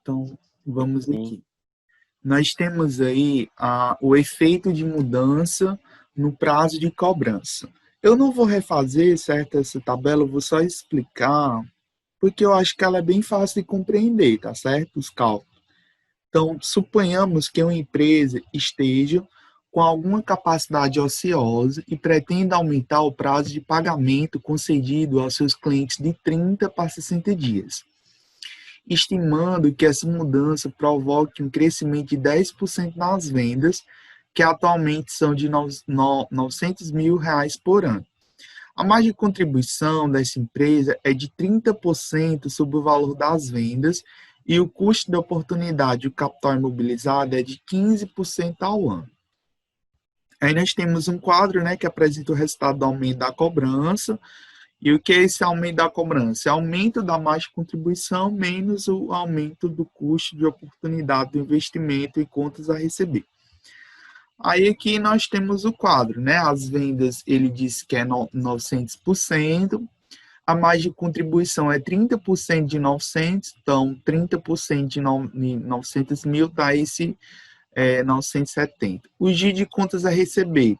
Então, vamos Sim. aqui. Nós temos aí o efeito de mudança no prazo de cobrança. Eu não vou refazer, certo, essa tabela, eu vou só explicar, porque eu acho que ela é bem fácil de compreender, tá certo? Os cálculos. Então, suponhamos que uma empresa esteja com alguma capacidade ociosa e pretenda aumentar o prazo de pagamento concedido aos seus clientes de 30 para 60 dias, estimando que essa mudança provoque um crescimento de 10% nas vendas, que atualmente são de R$ 900 mil por ano. A margem de contribuição dessa empresa é de 30% sobre o valor das vendas e o custo da oportunidade, o capital imobilizado, é de 15% ao ano. Aí nós temos um quadro, né, que apresenta o resultado do aumento da cobrança. E o que é esse aumento da cobrança? É aumento da margem de contribuição menos o aumento do custo de oportunidade do investimento em contas a receber. Aí aqui nós temos o quadro, né? As vendas, ele diz que é 900%, a margem de contribuição é 30% de 900, então 30% de 900 mil dá esse 970. O giro de contas a receber.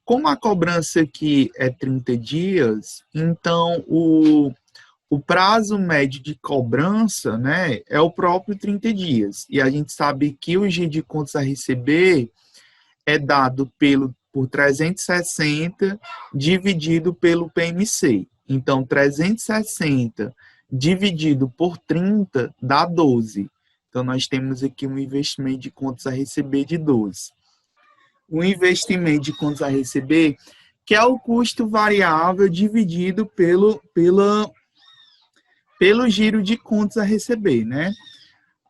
Como a cobrança aqui é 30 dias, então o prazo médio de cobrança, né, é o próprio 30 dias. E a gente sabe que o giro de contas a receber é dado por 360 dividido pelo PMC. Então, 360 dividido por 30 dá 12. Então, nós temos aqui um investimento de contas a receber de 12. O investimento de contas a receber, que é o custo variável dividido pelo giro de contas a receber, né?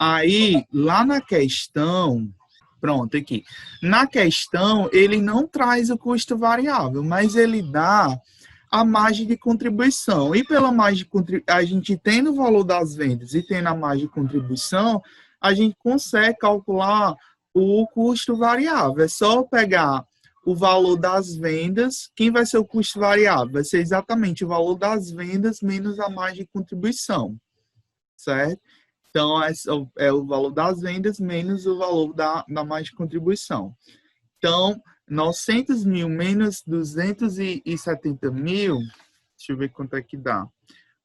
Aí, lá na questão, pronto, aqui. Na questão, ele não traz o custo variável, mas ele dá a margem de contribuição. E pela margem de contribuição, a gente tendo o valor das vendas e tendo a margem de contribuição, a gente consegue calcular o custo variável. É só pegar o valor das vendas. Quem vai ser o custo variável? Vai ser exatamente o valor das vendas menos a margem de contribuição, certo? Então, é o valor das vendas menos o valor da margem de contribuição. Então, 900 mil menos 270 mil, deixa eu ver quanto é que dá.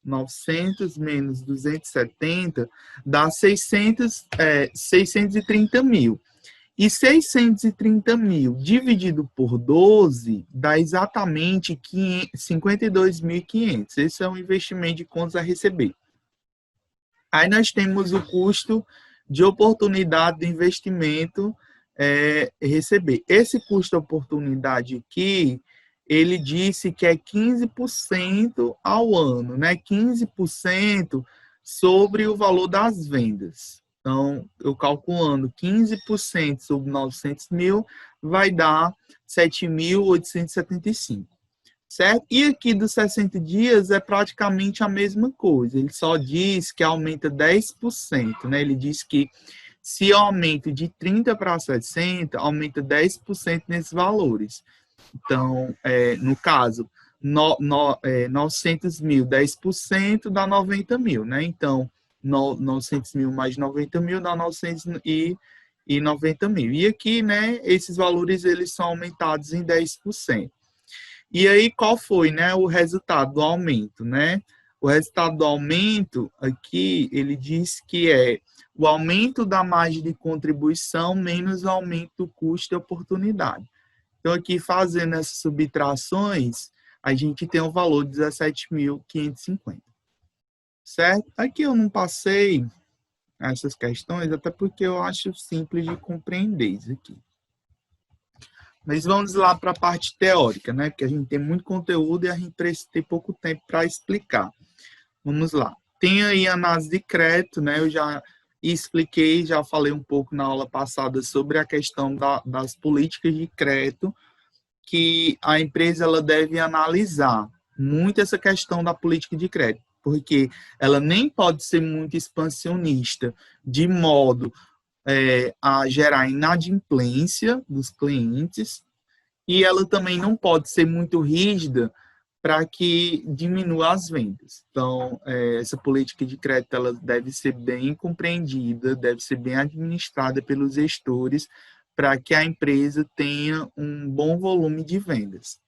900 menos 270 dá 630 mil. E 630 mil dividido por 12 dá exatamente 52.500. Esse é o investimento de contas a receber. Aí nós temos o custo de oportunidade de investimento receber. Esse custo de oportunidade aqui, ele disse que é 15% ao ano, né? 15% sobre o valor das vendas. Então, eu calculando 15% sobre 900 mil, vai dar 7.875. Certo? E aqui dos 60 dias é praticamente a mesma coisa. Ele só diz que aumenta 10%, né? Ele diz que se aumenta de 30 para 60, aumenta 10% nesses valores. Então, no caso, 900 mil, 10% dá 90 mil, né? Então, 900 mil mais 90 mil dá 990 mil. E aqui, né, esses valores eles são aumentados em 10%. E aí, qual foi, né, o resultado do aumento, né? O resultado do aumento aqui, ele diz que é o aumento da margem de contribuição menos o aumento do custo de oportunidade. Então, aqui, fazendo essas subtrações, a gente tem um valor de 17.550. Certo? Aqui eu não passei essas questões, até porque eu acho simples de compreender isso aqui. Mas vamos lá para a parte teórica, né? Porque a gente tem muito conteúdo e a gente tem pouco tempo para explicar. Vamos lá. Tem aí a análise de crédito, né? Eu já expliquei, já falei um pouco na aula passada sobre a questão das políticas de crédito, que a empresa ela deve analisar muito essa questão da política de crédito, porque ela nem pode ser muito expansionista, de modo a gerar inadimplência dos clientes, e ela também não pode ser muito rígida para que diminua as vendas. Então, essa política de crédito ela deve ser bem compreendida, deve ser bem administrada pelos gestores para que a empresa tenha um bom volume de vendas.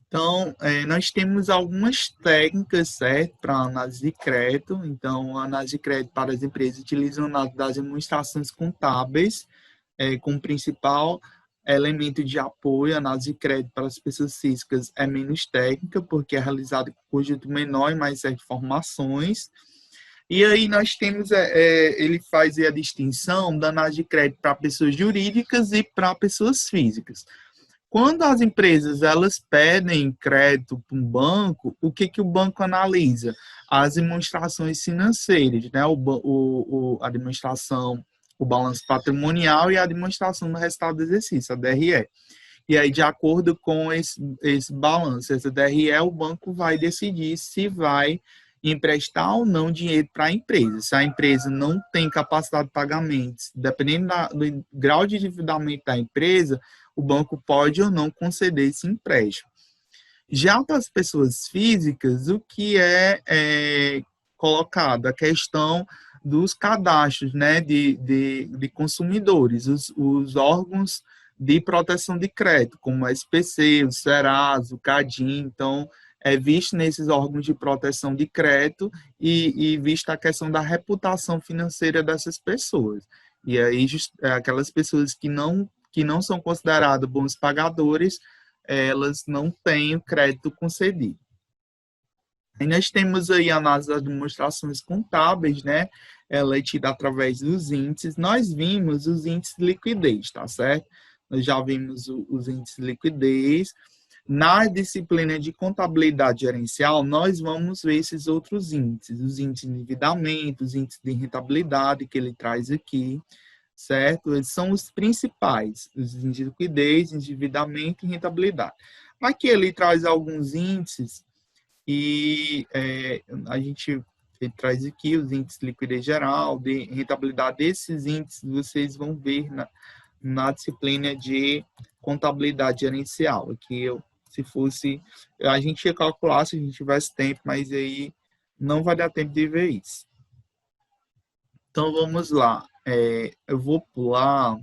Então, nós temos algumas técnicas, certo, para análise de crédito. Então, a análise de crédito para as empresas utiliza o análise das demonstrações contábeis como principal elemento de apoio. A análise de crédito para as pessoas físicas é menos técnica, porque é realizada com conjunto menor e mais informações. E aí nós temos, ele faz a distinção da análise de crédito para pessoas jurídicas e para pessoas físicas. Quando as empresas elas pedem crédito para um banco, o que, que o banco analisa? As demonstrações financeiras, né? A demonstração, o balanço patrimonial e a demonstração do resultado do exercício, a DRE. E aí, de acordo com esse balanço, essa DRE, o banco vai decidir se vai emprestar ou não dinheiro para a empresa. Se a empresa não tem capacidade de pagamentos, dependendo do grau de endividamento da empresa, o banco pode ou não conceder esse empréstimo. Já para as pessoas físicas, o que é colocado? A questão dos cadastros, né, de consumidores, os órgãos de proteção de crédito, como o SPC, o Serasa, o CADIM. Então, é visto nesses órgãos de proteção de crédito e vista a questão da reputação financeira dessas pessoas. E aí, aquelas pessoas que não são consideradas bons pagadores, elas não têm o crédito concedido. E nós temos aí a análise das demonstrações contábeis, né? Ela é tida através dos índices. Nós vimos os índices de liquidez, tá certo? Nós já vimos os índices de liquidez. Na disciplina de contabilidade gerencial, nós vamos ver esses outros índices, os índices de endividamento, os índices de rentabilidade que ele traz aqui, certo? Eles são os principais, os índices de liquidez, endividamento e rentabilidade. Aqui ele traz alguns índices e ele traz aqui os índices de liquidez geral, de rentabilidade. Esses índices vocês vão ver na disciplina de contabilidade gerencial. Aqui se fosse, a gente ia calcular se a gente tivesse tempo, mas aí não vai dar tempo de ver isso. Então vamos lá. Eu vou pular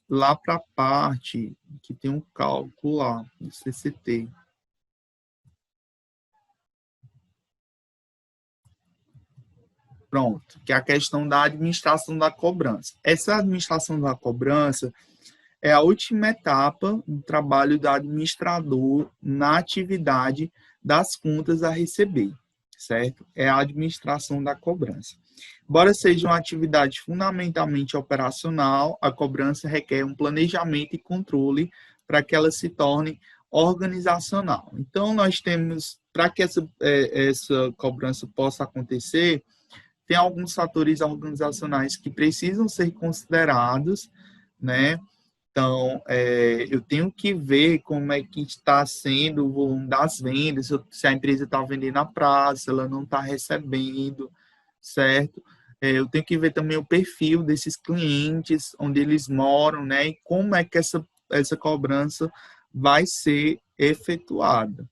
lá para a parte que tem um cálculo lá do CCT. Pronto, que é a questão da administração da cobrança. Essa administração da cobrança é a última etapa do trabalho do administrador na atividade das contas a receber, certo? É a administração da cobrança. Embora seja uma atividade fundamentalmente operacional, a cobrança requer um planejamento e controle para que ela se torne organizacional. Então, nós temos, para que essa cobrança possa acontecer, tem alguns fatores organizacionais que precisam ser considerados, né? Então, eu tenho que ver como é que está sendo o volume das vendas, se a empresa está vendendo a prazo, se ela não está recebendo, certo? Eu tenho que ver também o perfil desses clientes, onde eles moram, né? E como é que essa cobrança vai ser efetuada,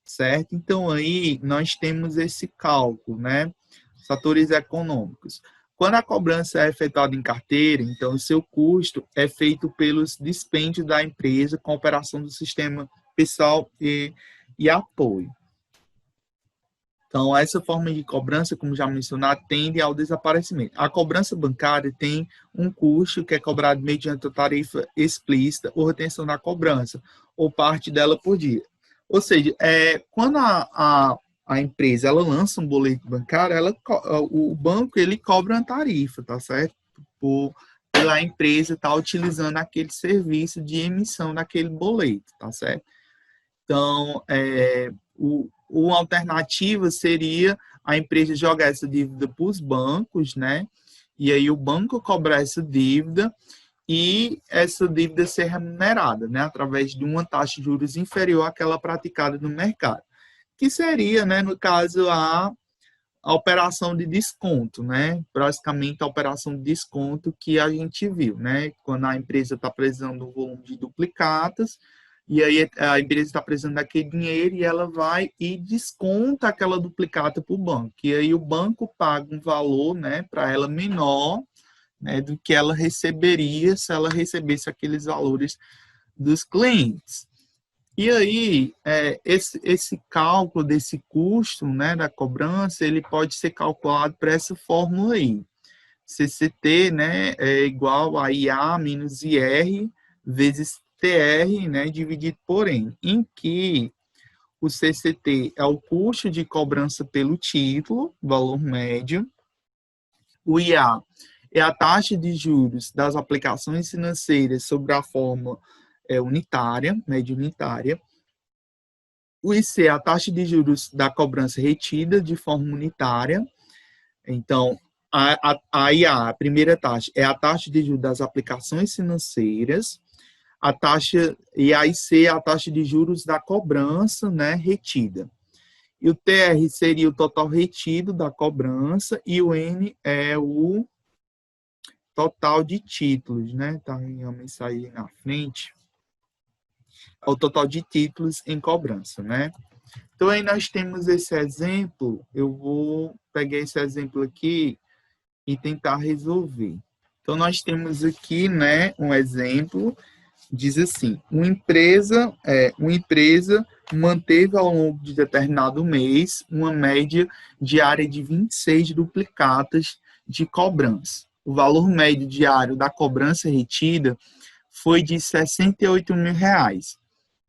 certo? Então, aí nós temos esse cálculo, né? Fatores econômicos. Quando a cobrança é efetuada em carteira, então o seu custo é feito pelos dispêndios da empresa com a operação do sistema pessoal e apoio. Então, essa forma de cobrança, como já mencionado, tende ao desaparecimento. A cobrança bancária tem um custo que é cobrado mediante a tarifa explícita ou retenção da cobrança, ou parte dela por dia. Ou seja, quando a empresa ela lança um boleto bancário, o banco ele cobra uma tarifa, tá certo? Pela empresa estar utilizando aquele serviço de emissão daquele boleto, tá certo? Então, uma alternativa seria a empresa jogar essa dívida para os bancos, né? E aí o banco cobrar essa dívida e essa dívida ser remunerada, né? Através de uma taxa de juros inferior àquela praticada no mercado. Que seria, né, no caso, a operação de desconto, né? Basicamente, a operação de desconto que a gente viu, né? Quando a empresa está precisando do volume de duplicatas, e aí a empresa está precisando daquele dinheiro e ela vai e desconta aquela duplicata para o banco. E aí o banco paga um valor, né, para ela menor, né, do que ela receberia se ela recebesse aqueles valores dos clientes. E aí, esse cálculo desse custo, né, da cobrança, ele pode ser calculado por essa fórmula aí. CCT, né, é igual a IA menos IR vezes TR, né, dividido por N, em que o CCT é o custo de cobrança pelo título, valor médio, o IA é a taxa de juros das aplicações financeiras sobre a forma unitária, média unitária, o IC é a taxa de juros da cobrança retida de forma unitária. Então, a IA, a primeira taxa, é a taxa de juros das aplicações financeiras. A taxa, e a IC é a taxa de juros da cobrança, né, retida. E o TR seria o total retido da cobrança e o N é o total de títulos, né? Tá aí a mensagem na frente. É o total de títulos em cobrança, né? Então, aí nós temos esse exemplo. Eu vou pegar esse exemplo aqui e tentar resolver. Então, nós temos aqui, né, um exemplo. Diz assim: uma empresa manteve ao longo de determinado mês uma média diária de 26 duplicatas de cobrança. O valor médio diário da cobrança retida foi de R$ 68.000.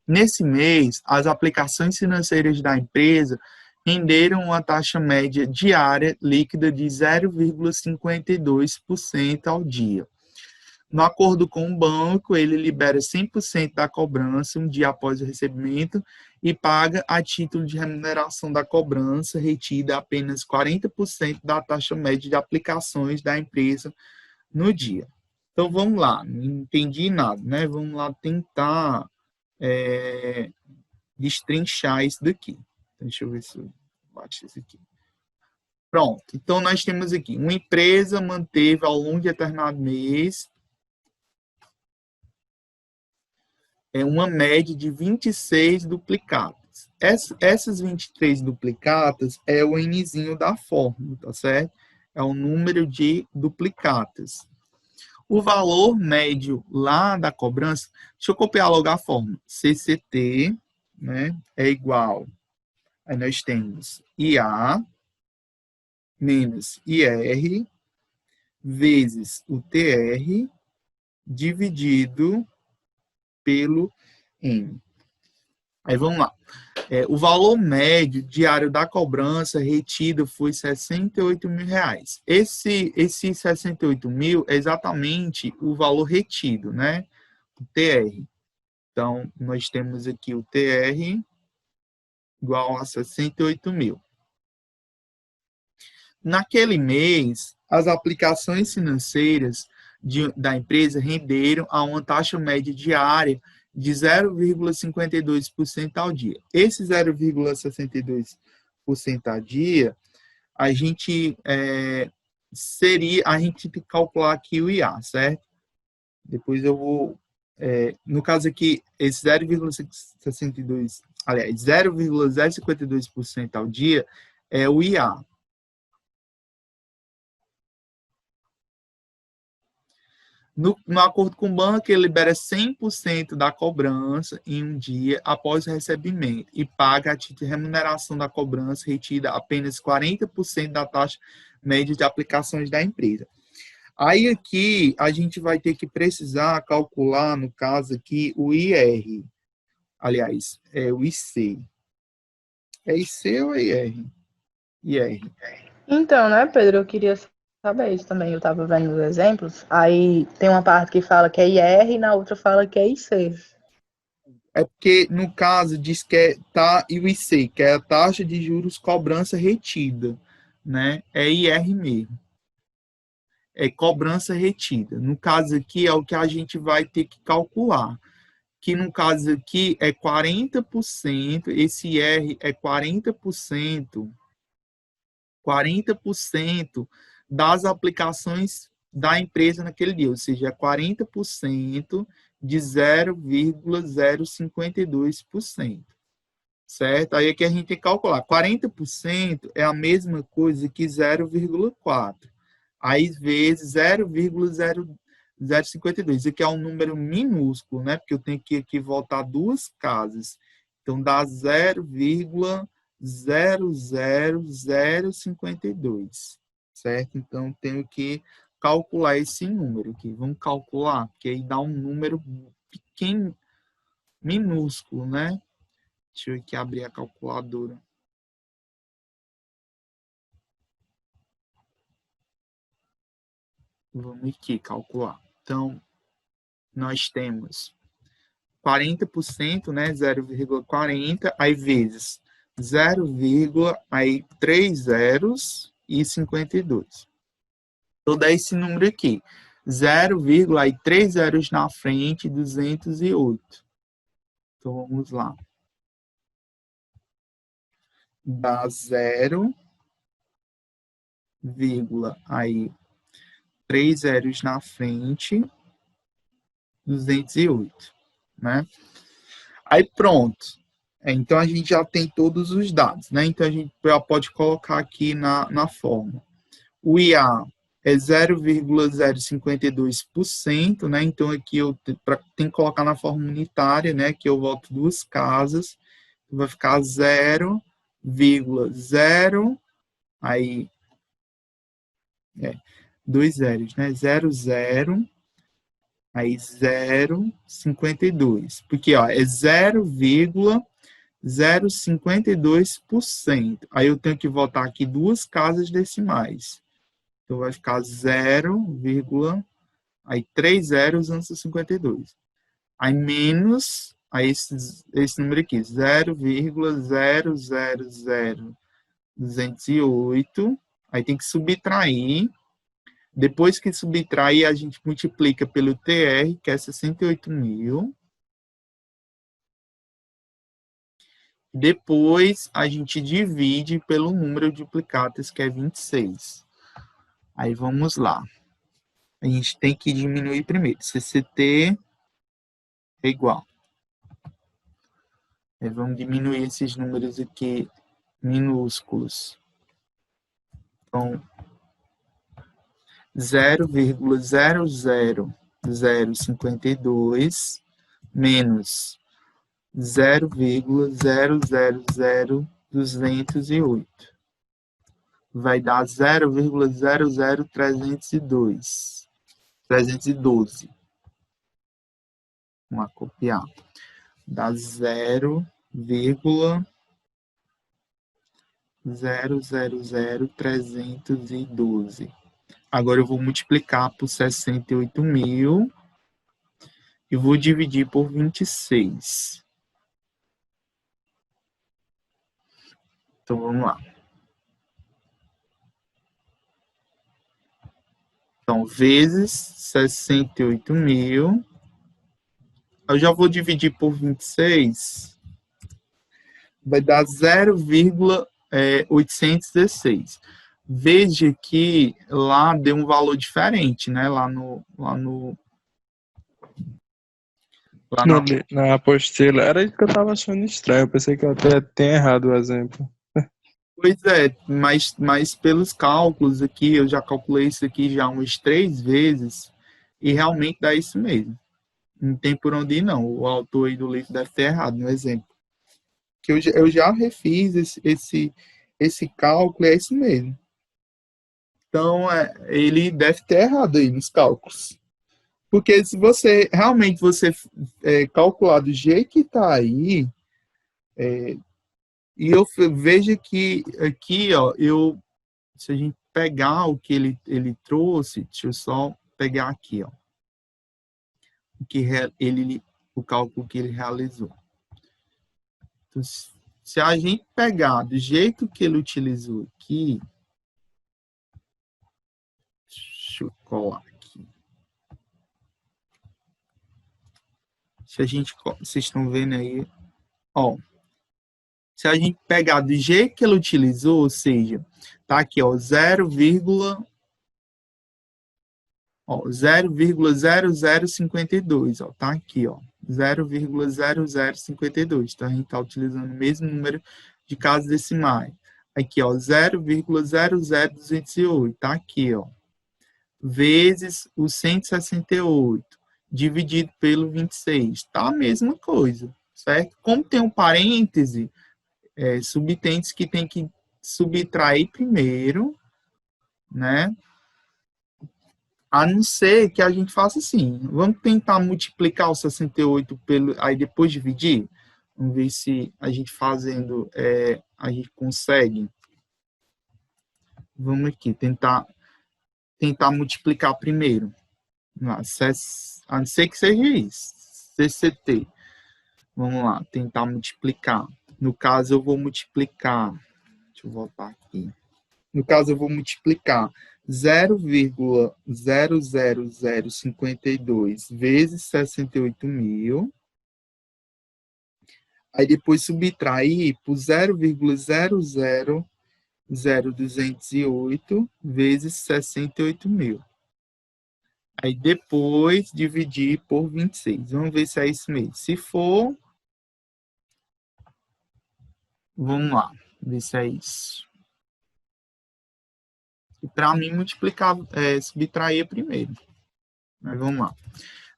Nesse mês, as aplicações financeiras da empresa renderam uma taxa média diária líquida de 0,52% ao dia. No acordo com o banco, ele libera 100% da cobrança um dia após o recebimento e paga a título de remuneração da cobrança retida apenas 40% da taxa média de aplicações da empresa no dia. Então, vamos lá, não entendi nada, né? Vamos lá tentar destrinchar isso daqui. Deixa eu ver se eu baixo isso aqui. Pronto, então nós temos aqui, uma empresa manteve ao longo de determinado mês uma média de 26 duplicatas. Essas 23 duplicatas é o Nzinho da fórmula, tá certo? É o número de duplicatas. O valor médio lá da cobrança, deixa eu copiar logo a fórmula. CCT, né, é igual, aí nós temos IA menos IR vezes o TR dividido pelo N. Aí vamos lá. O valor médio diário da cobrança retida foi R$ 68.000. Esse 68 mil é exatamente o valor retido, né? O TR. Então, nós temos aqui o TR igual a 68 mil. Naquele mês, as aplicações financeiras da empresa renderam a uma taxa média diária de 0,52% ao dia. Esse 0,62% ao dia, a gente a gente tem que calcular aqui o IA, certo? Depois eu vou, no caso aqui, esse 0,62, aliás, 0,052% ao dia é o IA. No acordo com o banco, ele libera 100% da cobrança em um dia após o recebimento e paga a título de remuneração da cobrança retida apenas 40% da taxa média de aplicações da empresa. Aí aqui a gente vai ter que precisar calcular, no caso aqui, o IR. Aliás, é o IC. É IC ou é IR? IR. Então, né, Pedro, eu queria saber isso também. Eu estava vendo os exemplos, aí tem uma parte que fala que é IR e na outra fala que é IC. É porque, no caso, diz que e o IC, que é a taxa de juros cobrança retida, né? É IR mesmo. É cobrança retida. No caso aqui, é o que a gente vai ter que calcular. Que no caso aqui é 40%, esse IR é 40% das aplicações da empresa naquele dia, ou seja, é 40% de 0,052%. Certo? Aí aqui a gente tem que calcular. 40% é a mesma coisa que 0,4. Aí vezes 0,052. Aqui é um número minúsculo, né? Porque eu tenho que aqui voltar duas casas. Então dá 0,00052. Certo? Então tenho que calcular esse número aqui. Vamos calcular, porque aí dá um número pequeno, minúsculo, né? Deixa eu aqui abrir a calculadora. Vamos aqui calcular. Então, nós temos 40%, né? 0,40, aí vezes 0, aí 3 zeros e 52. Então, dá esse número aqui. 0, aí 3 zeros na frente, 208. Então, vamos lá. Dá 0, aí 3 zeros na frente, 208, né? Aí pronto. Então a gente já tem todos os dados, né? Então a gente já pode colocar aqui na forma. O IA é 0,052%, né? Então aqui eu tenho que colocar na forma unitária, né? Que eu volto duas casas, vai ficar 0,0, aí dois zeros, né? 00, aí 0,52. Porque ó, é 0,052%. Aí eu tenho que voltar aqui duas casas decimais. Então vai ficar 0, aí 3 zeros antes do 52. Aí menos, aí esse número aqui, 0,000208. Aí tem que subtrair. Depois que subtrair, a gente multiplica pelo TR, que é 68.000. Depois, a gente divide pelo número de duplicatas, que é 26. Aí, vamos lá. A gente tem que diminuir primeiro. CCT é igual. Aí, vamos diminuir esses números aqui minúsculos. Então, 0,00052 menos 0,000208. Vai dar 0,00302. 312. Vamos copiar. Dá 0,000312. Agora eu vou multiplicar por 68.000 e vou dividir por 26. Então vamos lá. Então, vezes 68.000. Eu já vou dividir por 26. Vai dar 0,816. Veja que lá deu um valor diferente, né? Na apostila. Era isso que eu estava achando estranho. Eu pensei que eu até tinha errado o exemplo. Pois é, mas pelos cálculos aqui, eu já calculei isso aqui já umas 3 vezes e realmente dá isso mesmo. Não tem por onde ir, não. O autor aí do livro deve ter errado no exemplo. Que eu já refiz esse cálculo, é isso mesmo. Então, ele deve ter errado aí nos cálculos. Porque se você realmente calcular do jeito que está aí, e eu vejo que aqui, ó, se a gente pegar o que ele trouxe, deixa eu só pegar aqui, ó, o cálculo que ele realizou. Então, se a gente pegar do jeito que ele utilizou aqui, deixa eu colar aqui. Vocês estão vendo aí, ó, se a gente pegar do jeito que ele utilizou, ou seja, tá aqui, ó, 0, Ó, 0,0052, ó, tá aqui, ó, 0,0052. Então, a gente está utilizando o mesmo número de casas decimais. Aqui, ó, 0,00208, tá aqui, ó, vezes o 168, dividido pelo 26, tá a mesma coisa, certo? Como tem um parêntese, subtende que tem que subtrair primeiro, né? A não ser que a gente faça assim. Vamos tentar multiplicar o 68 pelo... Aí depois dividir. Vamos ver se a gente fazendo... a gente consegue. Vamos aqui. Tentar multiplicar primeiro. A não ser que seja isso. CCT. Vamos lá. Tentar multiplicar. No caso, eu vou multiplicar... Deixa eu voltar aqui. No caso, eu vou multiplicar 0,00052 vezes 68.000. Aí depois subtrair por 0,00208 vezes 68.000. Aí depois dividir por 26. Vamos ver se é isso mesmo. Se for, vamos lá, ver se é isso. E para mim, multiplicar, subtrair primeiro. Mas vamos lá.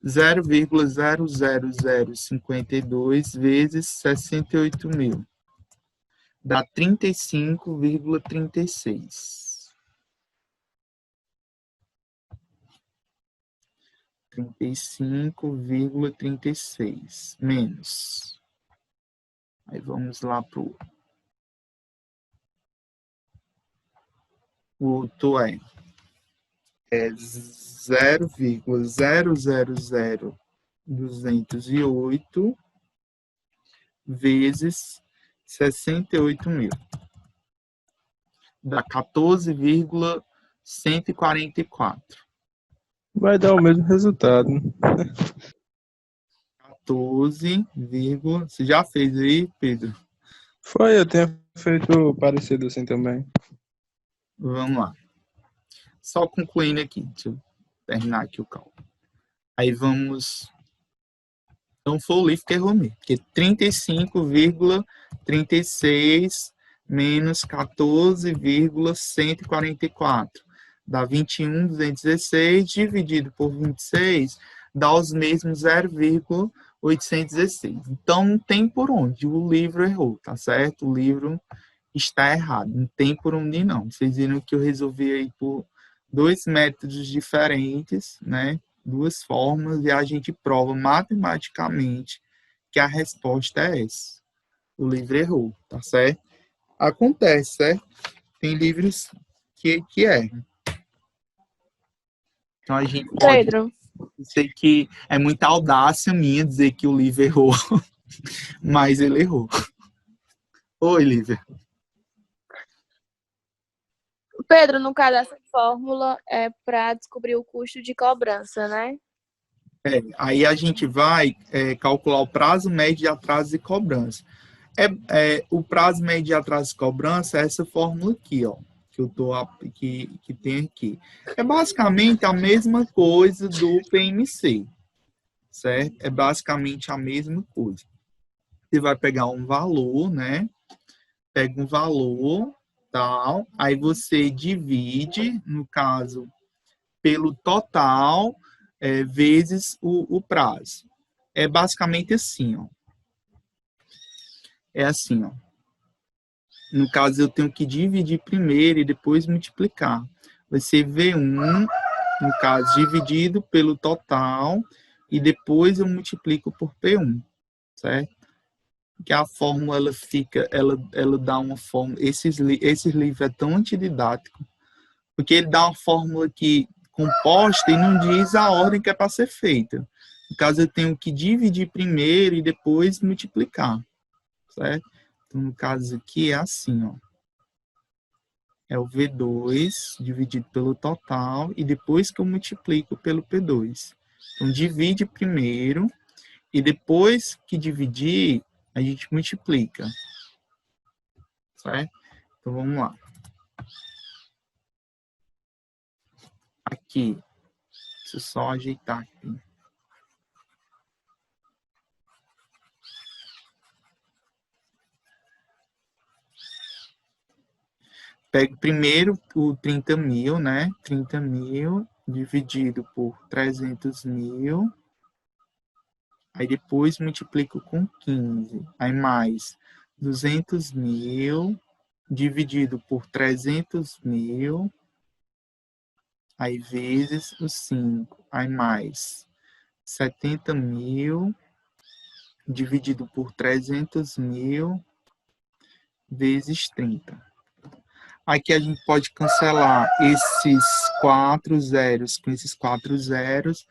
0,00052 vezes 68.000. Dá 35,36. 35,36. Menos. Aí vamos lá para o outro é 0,000208 vezes 68.000. Dá 14,144. Vai dar o mesmo resultado. 14, você já fez aí, Pedro? Foi, eu tenho feito parecido assim também. Vamos lá. Só concluindo aqui, deixa eu terminar aqui o cálculo. Aí vamos... Então foi o livro que errou mesmo, porque 35,36 menos 14,144 dá 21.216, dividido por 26 dá os mesmos 0,816. Então não tem por onde, o livro errou, tá certo? O livro está errado, não tem por onde não. Vocês viram que eu resolvi aí por 2 métodos diferentes, né? 2 formas, e a gente prova matematicamente que a resposta é essa. O livro errou, tá certo? Acontece, certo? Tem livros que erram. Então a gente pode Pedro, dizer que é muita audácia minha dizer que o livro errou, mas ele errou. Oi, Lívia. Pedro, no caso, essa fórmula é para descobrir o custo de cobrança, né? Aí a gente vai calcular o prazo médio de atraso e cobrança. O prazo médio de atraso e cobrança é essa fórmula aqui, ó, que tem aqui. É basicamente a mesma coisa do PMC, certo? É basicamente a mesma coisa. Você vai pegar um valor, né? Pega um valor, tal, aí você divide, no caso, pelo total, vezes o prazo. É basicamente assim, ó. É assim, ó. No caso, eu tenho que dividir primeiro e depois multiplicar. Vai ser V1, no caso, dividido pelo total, e depois eu multiplico por P1, certo? Que a fórmula, ela dá uma fórmula... Esses livros é tão antididático, porque ele dá uma fórmula que composta e não diz a ordem que é para ser feita. No caso, eu tenho que dividir primeiro e depois multiplicar, certo? Então, no caso aqui é assim, ó. É o V2 dividido pelo total e depois que eu multiplico pelo P2. Então, divide primeiro e depois que dividir, a gente multiplica, certo? Então, vamos lá. Deixa eu só ajeitar aqui. Pego primeiro o 30 mil, né? 30 mil dividido por 300 mil. Aí depois multiplico com 15. Aí mais 200 mil dividido por 300 mil. Aí vezes os 5. Aí mais 70 mil dividido por 300 mil vezes 30. Aqui a gente pode cancelar esses 4 zeros com esses 4 zeros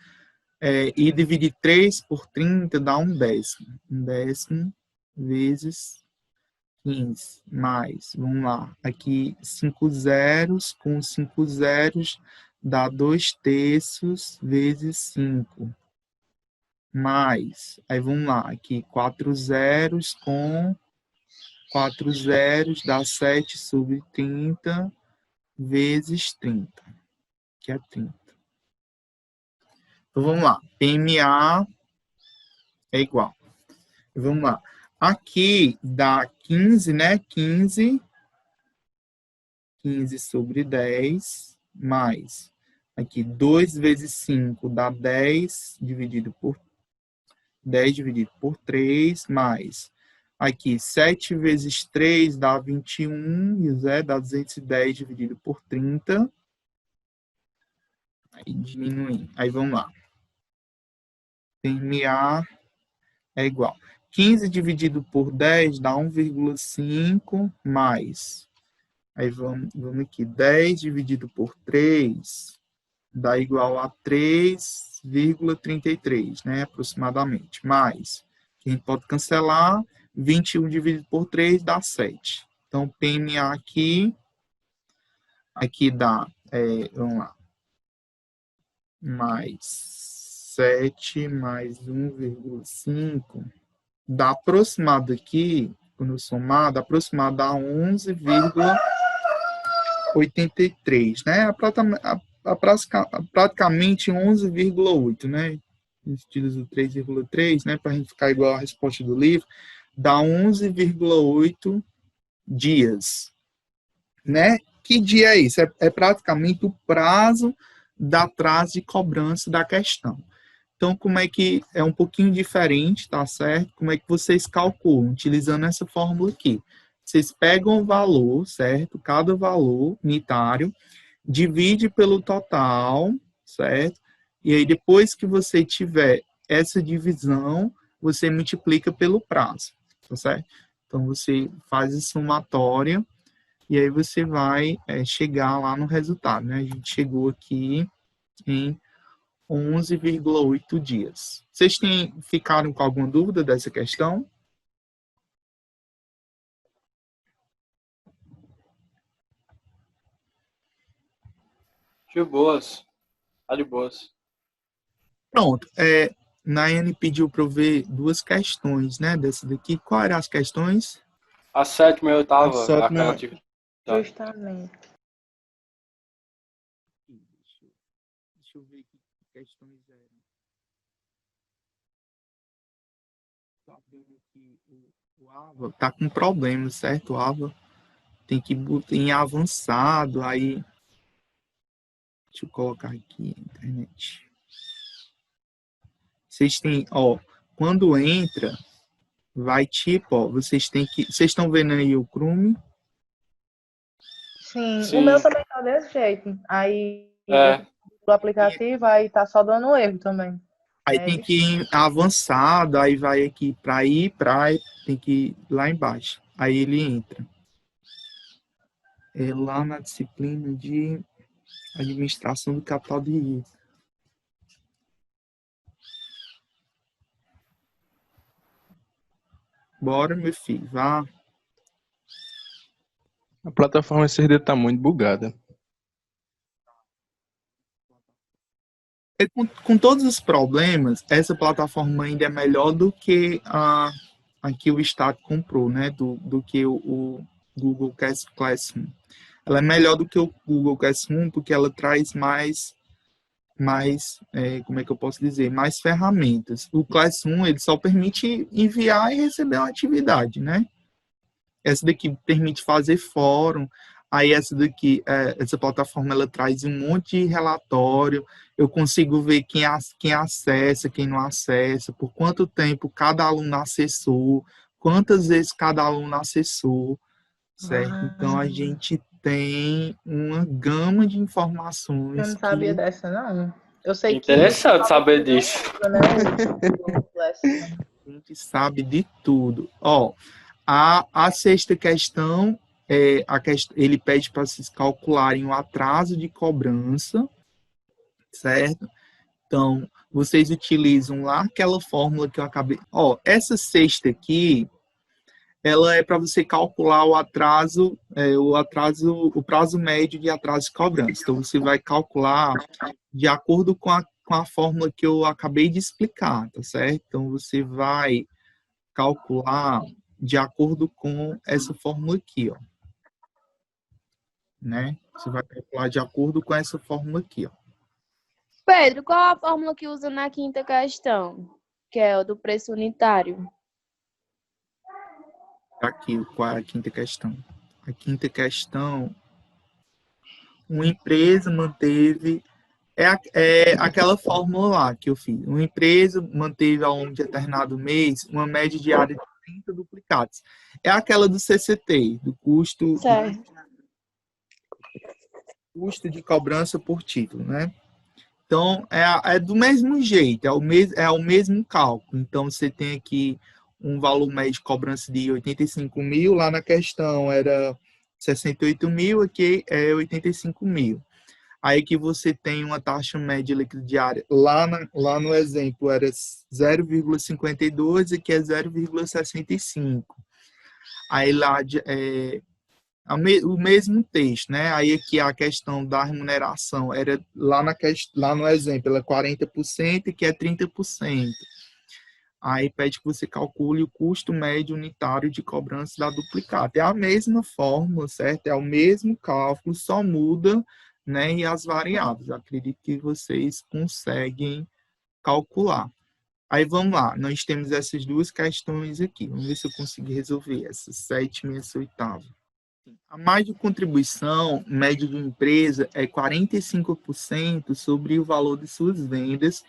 e dividir 3 por 30 dá 1/10. 1/10 vezes 15 mais, vamos lá, aqui 5 zeros com 5 zeros dá 2/3 vezes 5. Mais, aí vamos lá, aqui 4 zeros com 4 zeros dá 7 sobre 30 vezes 30, que é 30. Então vamos lá, PMA é igual. Vamos lá. Aqui dá 15, né? 15 sobre 10, mais. Aqui, 2 vezes 5 dá 10, dividido por 3, mais. Aqui, 7 vezes 3 dá 21, e o zero dá 210, dividido por 30. Aí, diminuindo. Aí, vamos lá. PMA é igual. 15 dividido por 10 dá 1,5 mais. Aí vamos aqui. 10 dividido por 3 dá igual a 3,33, né? Aproximadamente. Mais. A gente pode cancelar. 21 dividido por 3 dá 7. Então, PMA aqui dá, vamos lá, mais 7 mais 1,5. Dá aproximado aqui, quando eu somar, dá aproximado a 11,83, né? Praticamente 11,8, né? Dividido do 3,3, né? Para a gente ficar igual a resposta do livro, dá 11,8 dias, né? Que dia é isso? É praticamente o prazo da atraso de cobrança da questão. Então, como é que é um pouquinho diferente, tá certo? Como é que vocês calculam? Utilizando essa fórmula aqui. Vocês pegam o valor, certo? Cada valor unitário, divide pelo total, certo? E aí, depois que você tiver essa divisão, você multiplica pelo prazo, tá certo? Então, você faz a somatória e aí você vai chegar lá no resultado, né? A gente chegou aqui em 11,8 dias. Vocês ficaram com alguma dúvida dessa questão? De boas. Tá de boas. Pronto. Nayane pediu para eu ver duas questões, né? Dessa daqui. Quais eram as questões? A sétima e a A oitava, sétima- aquela atividade. Justamente. Deixa eu ver que questões eram. Tá vendo que o Ava tá com problema, certo? O Ava tem que botar em avançado, aí. Deixa eu colocar aqui a internet. Vocês têm, ó, quando entra, vai tipo, ó, vocês estão vendo aí o Chrome? Sim, Sim. o meu também tá desse jeito. Aí, do aplicativo, aí tá só dando erro também. Aí tem que ir em avançado, aí vai aqui para ir, tem que ir lá embaixo. Aí ele entra. É lá na disciplina de administração do capital de risco. Bora, meu filho, vá. A plataforma SRD tá muito bugada. Com todos os problemas, essa plataforma ainda é melhor do que a que o Estado comprou, né? Do que o Google Classroom. Ela é melhor do que o Google Classroom porque ela traz mais como é que eu posso dizer, mais ferramentas. O Classroom, ele só permite enviar e receber uma atividade, né? Essa daqui permite fazer fórum, aí essa daqui, essa plataforma, ela traz um monte de relatório, eu consigo ver quem acessa, quem não acessa, por quanto tempo cada aluno acessou, quantas vezes cada aluno acessou, certo? Então, a gente tem uma gama de Eu informações não sabia que dessa, não. Eu sei que Interessante saber disso. né, o Classroom. a gente sabe de tudo. Ó, a sexta questão, ele pede para vocês calcularem o atraso de cobrança, certo? Então, vocês utilizam lá aquela fórmula que eu acabei. Ó, essa sexta aqui, ela é para você calcular o prazo médio de atraso de cobrança. Então, você vai calcular de acordo com a fórmula que eu acabei de explicar, tá certo? Então, você vai calcular de acordo com essa fórmula aqui, ó. Né? Você vai calcular de acordo com essa fórmula aqui, ó. Pedro, qual a fórmula que usa na quinta questão? Que é o do preço unitário. Aqui, qual é a quinta questão? A quinta questão, uma empresa manteve, aquela fórmula lá que eu fiz. Uma empresa manteve ao longo de determinado mês uma média diária de 30 duplicados. É aquela do CCT, do Certo. custo de cobrança por título, né? Então, é do mesmo jeito, é o mesmo cálculo. Então, você tem aqui um valor médio de cobrança de 85 mil, lá na questão era 68 mil, aqui é 85 mil. Aí que você tem uma taxa média líquida diária, lá no exemplo era 0,52, aqui é 0,65. Aí lá o mesmo texto, né? Aí aqui a questão da remuneração era lá no exemplo, ela é 40% e que é 30%. Aí pede que você calcule o custo médio unitário de cobrança da duplicata. É a mesma fórmula, certo? É o mesmo cálculo, só muda, né? E as variáveis. Eu acredito que vocês conseguem calcular. Aí vamos lá, nós temos essas duas questões aqui. Vamos ver se eu consigo resolver essa sétima e essa oitava. A margem de contribuição média de uma empresa é 45% sobre o valor de suas vendas,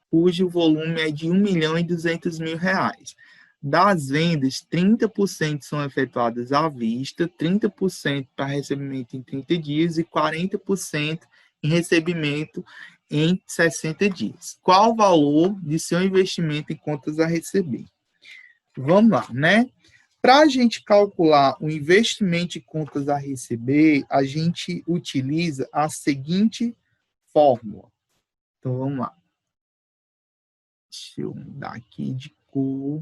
cujo volume é de R$ 1.200.000. Das vendas, 30% são efetuadas à vista, 30% para recebimento em 30 dias e 40% em recebimento em 60 dias. Qual o valor de seu investimento em contas a receber? Vamos lá, né? Para a gente calcular o investimento de contas a receber, a gente utiliza a seguinte fórmula. Então, vamos lá. Deixa eu mudar aqui de cor.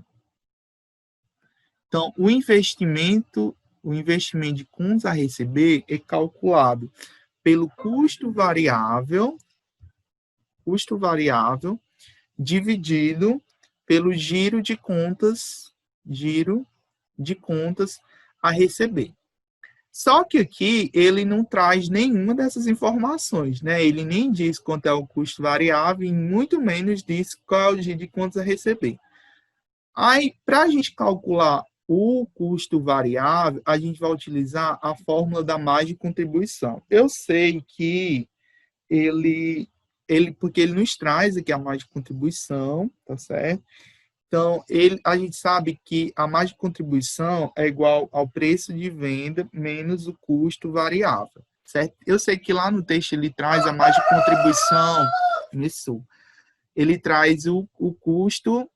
Então, o investimento de contas a receber é calculado pelo custo variável dividido pelo giro de contas a receber. Só que aqui ele não traz nenhuma dessas informações, né? Ele nem diz quanto é o custo variável e muito menos diz qual é o giro de contas a receber. Aí, para a gente calcular o custo variável, a gente vai utilizar a fórmula da margem de contribuição. Eu sei que porque ele nos traz aqui a margem de contribuição, tá certo? Então, a gente sabe que a margem de contribuição é igual ao preço de venda menos o custo variável, certo? Eu sei que lá no texto ele traz a margem de contribuição, ele traz o custo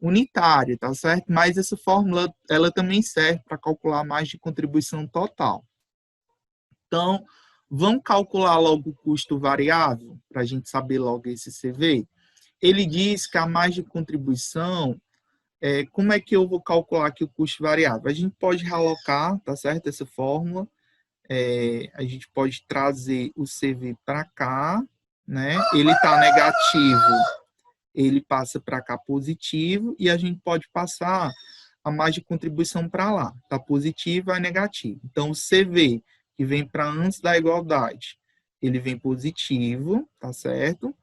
unitário, tá certo? Mas essa fórmula, ela também serve para calcular a margem de contribuição total. Então, vamos calcular logo o custo variável, para a gente saber logo esse CV? Ele diz que a margem de contribuição, como é que eu vou calcular aqui o custo variável? A gente pode realocar, tá certo? Essa fórmula. A gente pode trazer o CV para cá, né? Ele está negativo, ele passa para cá positivo, e a gente pode passar a margem de contribuição para lá. Está positivo, é negativo. Então, o CV, que vem para antes da igualdade, ele vem positivo, tá certo?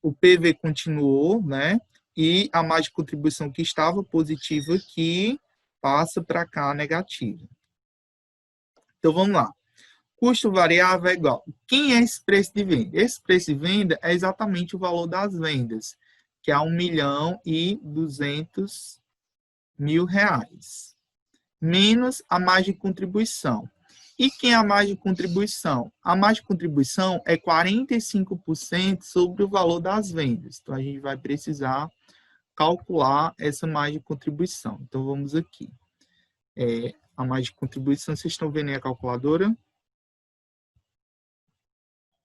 o PV continuou, né? E a margem de contribuição que estava positiva aqui passa para cá negativa. Então, vamos lá. Custo variável é igual. Quem é esse preço de venda? Esse preço de venda é exatamente o valor das vendas, que é R$1.200.000, menos a margem de contribuição. E quem é a margem de contribuição? A margem de contribuição é 45% sobre o valor das vendas. Então, a gente vai precisar calcular essa margem de contribuição. Então, vamos aqui. A margem de contribuição, vocês estão vendo aí a calculadora?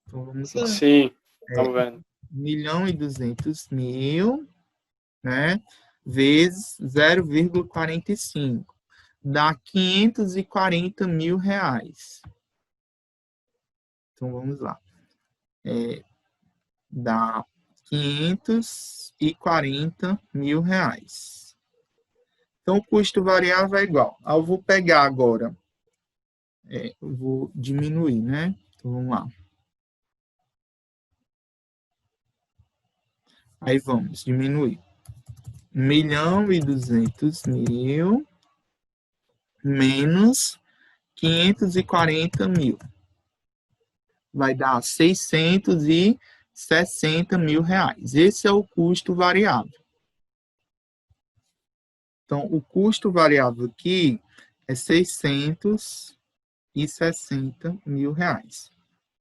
Então, vamos lá. Sim, estamos vendo. 1.200.000, né? Vezes 0,45. Dá R$540.000. Então, vamos lá. Dá R$540.000. Então, o custo variável é igual. Eu vou pegar agora, eu vou diminuir, né? Então, vamos lá. Aí vamos diminuir. 1.200.000 menos 540.000. Vai dar R$660.000. Esse é o custo variável. Então, o custo variável aqui é R$660.000.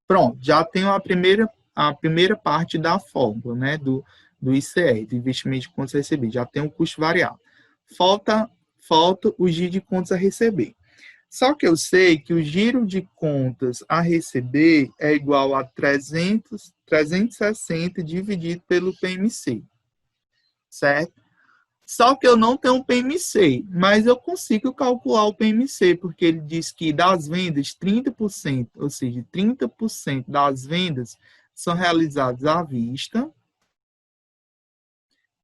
Pronto, já tenho a primeira parte da fórmula, né, do ICR, do investimento de contas a receber. Já tem o custo variável. Falta o giro de contas a receber. Só que eu sei que o giro de contas a receber é igual a 360 dividido pelo PMC. Certo? Só que eu não tenho um PMC, mas eu consigo calcular o PMC, porque ele diz que das vendas, 30%, ou seja, 30% das vendas são realizadas à vista,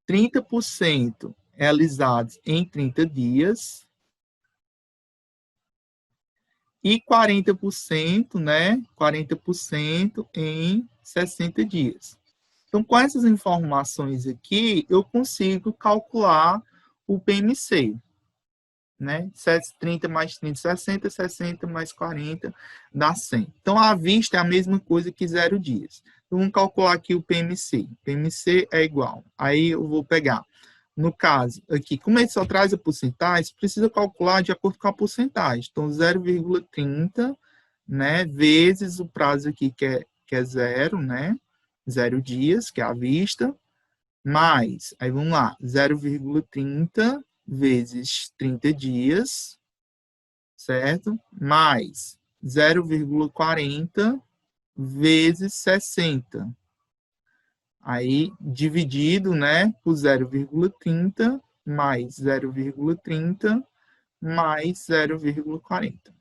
30% realizados em 30 dias e 40%, né? 40% em 60 dias. Então, com essas informações aqui, eu consigo calcular o PMC, né? 30 mais 30, 60, 60 mais 40 dá 100. Então, à vista é a mesma coisa que 0 dias. Então, vamos calcular aqui o PMC. PMC é igual. Aí eu vou pegar, no caso aqui, como ele só traz a porcentagem, precisa calcular de acordo com a porcentagem. Então, 0,30, né, vezes o prazo aqui que é 0, né? 0 dias, que é à vista, mais, aí vamos lá, 0,30 vezes 30 dias, certo? Mais 0,40 vezes 60. Aí, dividido, né, por 0,30 mais 0,30 mais 0,40.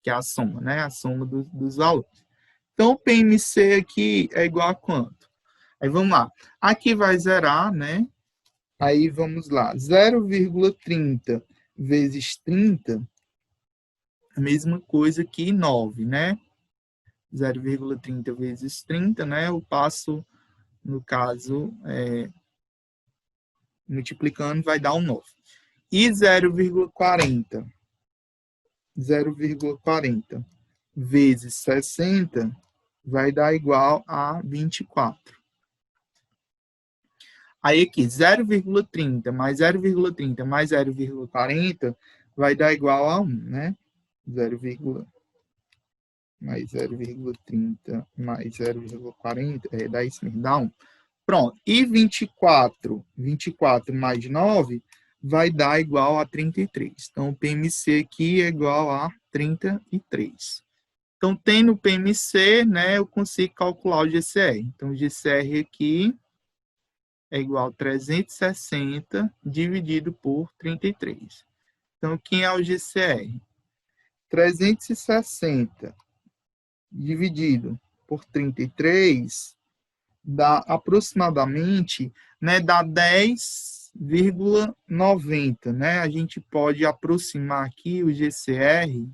Que é a soma, né? A soma dos valores. Então, o PMC aqui é igual a quanto? Aí, vamos lá. Aqui vai zerar, né? Aí, vamos lá. 0,30 vezes 30, a mesma coisa que 9, né? 0,30 vezes 30, né? Eu passo, no caso, multiplicando, vai dar um 9. E 0,40 vezes 60 vai dar igual a 24. Aí aqui, 0,30 mais 0,30 mais 0,40 vai dar igual a 1, né? 0, mais 0,30 mais 0,40, dá isso mesmo, dá 1. Pronto, e 24 mais 9 vai dar igual a 33. Então, o PMC aqui é igual a 33. Então, tendo o PMC, né, eu consigo calcular o GCR. Então, o GCR aqui é igual a 360 dividido por 33. Então, quem é o GCR? 360 dividido por 33 dá aproximadamente, né, dá 10,90, né? A gente pode aproximar aqui o GCR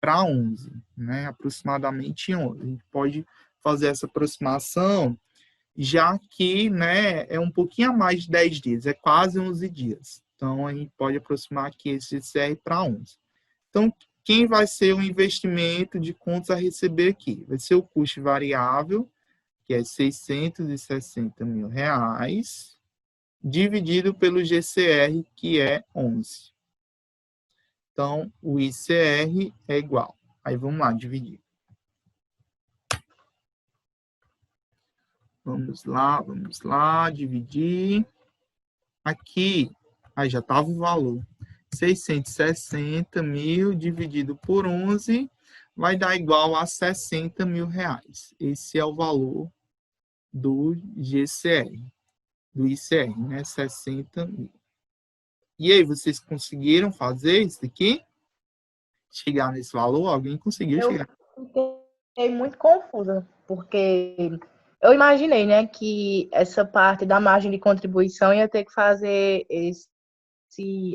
para 11, né? Aproximadamente 11. A gente pode fazer essa aproximação já que, né, é um pouquinho a mais de 10 dias, é quase 11 dias. Então, a gente pode aproximar aqui esse GCR para 11. Então, quem vai ser o investimento de contas a receber aqui? Vai ser o custo variável, que é R$660 mil, dividido pelo GCR, que é 11. Então, o ICR é igual. Aí, vamos lá, dividir. Vamos lá, dividir. Aqui, aí já estava o valor. 660 mil dividido por 11 vai dar igual a R$60 mil. Esse é o valor do GCR, do ICR, né? 60 mil. E aí, vocês conseguiram fazer isso aqui? Chegar nesse valor? Alguém conseguiu Eu chegar? fiquei muito confusa, porque eu imaginei, né, que essa parte da margem de contribuição ia ter que fazer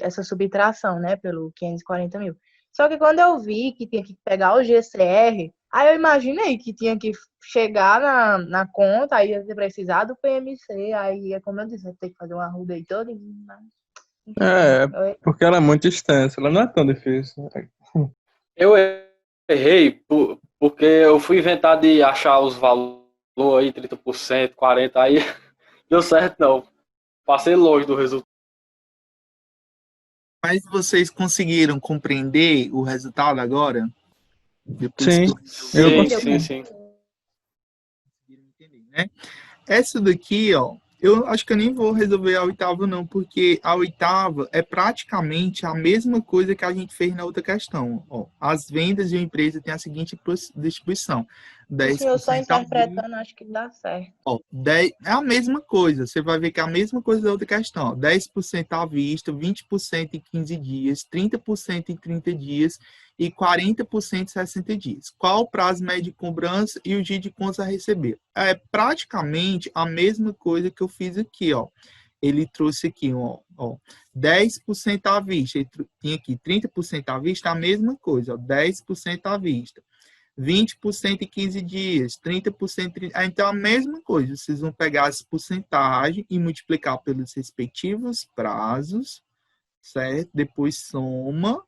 essa subtração, né, pelo 540 mil. Só que quando eu vi que tinha que pegar o GCR, aí eu imaginei que tinha que chegar na conta, aí ia precisar do PMC, aí é como eu disse, ia ter que fazer uma arruda aí toda. Porque ela é muito extensa, ela não é tão difícil. Eu errei porque eu fui inventar de achar os valores aí, 30%, 40%, aí deu certo não. Passei longe do resultado. Mas vocês conseguiram compreender o resultado agora? Depois Sim, que eu eu Sim, consegui. sim. entender, né? Essa daqui, ó, eu acho que eu nem vou resolver a oitava, não, porque a oitava é praticamente a mesma coisa que a gente fez na outra questão. Ó, as vendas de uma empresa têm a seguinte distribuição: O senhor só 10% a interpretando, acho que dá certo. Ó, 10, é a mesma coisa, você vai ver que é a mesma coisa da outra questão. Ó, 10% à vista, 20% em 15 dias, 30% em 30 dias e 40% em 60 dias. Qual o prazo médio de cobrança e o dia de contas a receber? É praticamente a mesma coisa que eu fiz aqui, ó. Ele trouxe aqui, ó 10% à vista, ele tinha aqui 30% à vista, a mesma coisa, ó, 10% à vista. 20% em 15 dias, 30%. Então, a mesma coisa. Vocês vão pegar essa porcentagem e multiplicar pelos respectivos prazos, certo? Depois soma,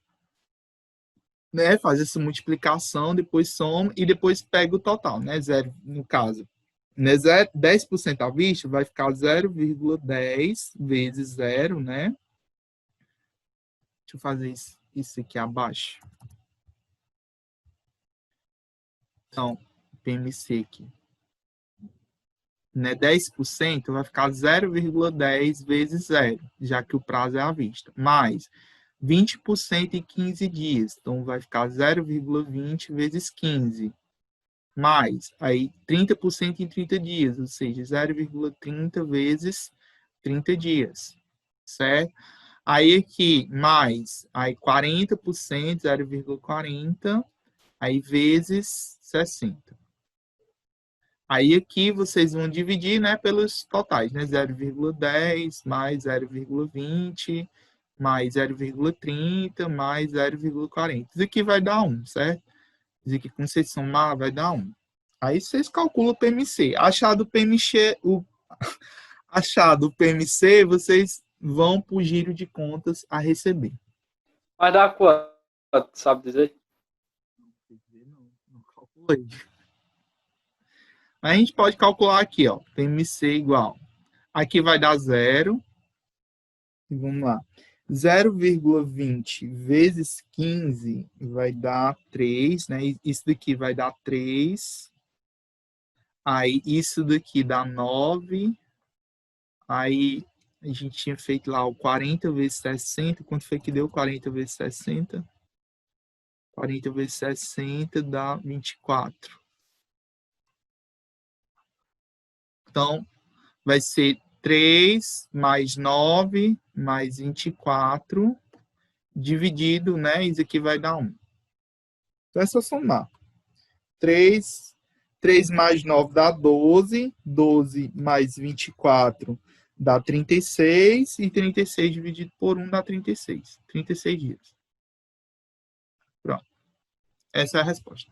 né? Faz essa multiplicação, depois soma e depois pega o total, né? Zero, no caso. Né? 10% à vista vai ficar 0,10 vezes zero, né? Deixa eu fazer isso aqui abaixo. Então, PMC aqui. Né, 10% vai ficar 0,10 vezes zero, já que o prazo é à vista. Mais 20% em 15 dias, então vai ficar 0,20 vezes 15. Mais aí 30% em 30 dias, ou seja, 0,30 vezes 30 dias, certo? Aí aqui mais aí 40%, 0,40, aí vezes 60. Aí aqui vocês vão dividir, né, pelos totais, né? 0,10 mais 0,20 mais 0,30 mais 0,40. Isso aqui vai dar 1, certo? Isso aqui, quando vocês somar, vai dar 1. Aí vocês calculam o PMC. Achado o PMC, vocês vão para o giro de contas a receber. Mas dá quanto, sabe dizer? Não calculei. A gente pode calcular aqui, ó, PMC igual. Aqui vai dar 0. Vamos lá. 0,20 vezes 15 vai dar 3, né? Isso daqui vai dar 3. Aí, isso daqui dá 9. Aí, a gente tinha feito lá o 40 vezes 60. Quanto foi que deu 40 vezes 60? 40 vezes 60 dá 24. Então, vai ser 3 mais 9 mais 24 dividido, né? Isso aqui vai dar 1. Então é só somar. 3 mais 9 dá 12. 12 mais 24 dá 36. E 36 dividido por 1 dá 36. 36 dias. Pronto. Essa é a resposta.